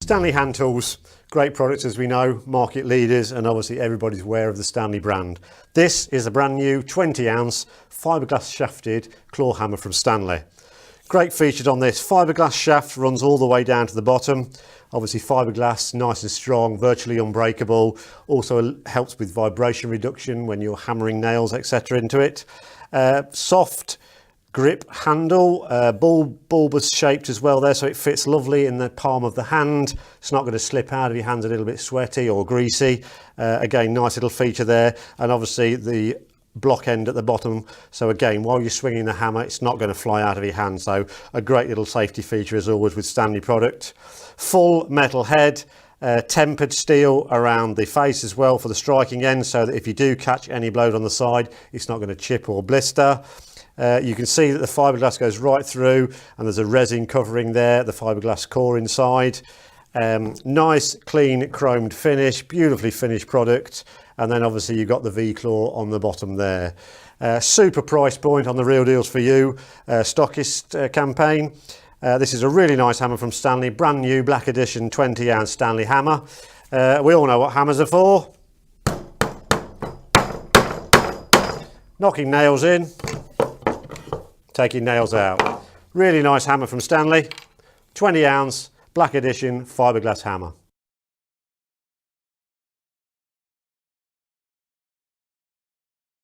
Stanley hand tools, great products as we know, market leaders, and obviously everybody's aware of the Stanley brand. This is a brand new 20 ounce fiberglass shafted claw hammer from Stanley. Great features on this: fiberglass shaft runs all the way down to the bottom. Obviously fiberglass, nice and strong, virtually unbreakable. Also helps with vibration reduction when you're hammering nails, etc. into it. Soft grip handle, bulbous shaped as well there, so it fits lovely in the palm of the hand. It's not going to slip out if your hand's a little bit sweaty or greasy. Again, nice little feature there, and obviously the block end at the bottom, so again, while you're swinging the hammer, it's not going to fly out of your hand. So a great little safety feature as always with Stanley product. Full metal head, tempered steel around the face as well for the striking end, so that if you do catch any blows on the side, it's not going to chip or blister. You can see that the fiberglass goes right through, and there's a resin covering there, the fiberglass core inside. Nice clean chromed finish, beautifully finished product, and then obviously you've got the V-claw on the bottom there. Super price point on the Real Deals for You stockist campaign. This is a really nice hammer from Stanley, brand new black edition 20 ounce Stanley hammer. We all know what hammers are for. Knocking nails in, taking nails out. Really nice hammer from Stanley, 20 ounce black edition fiberglass hammer.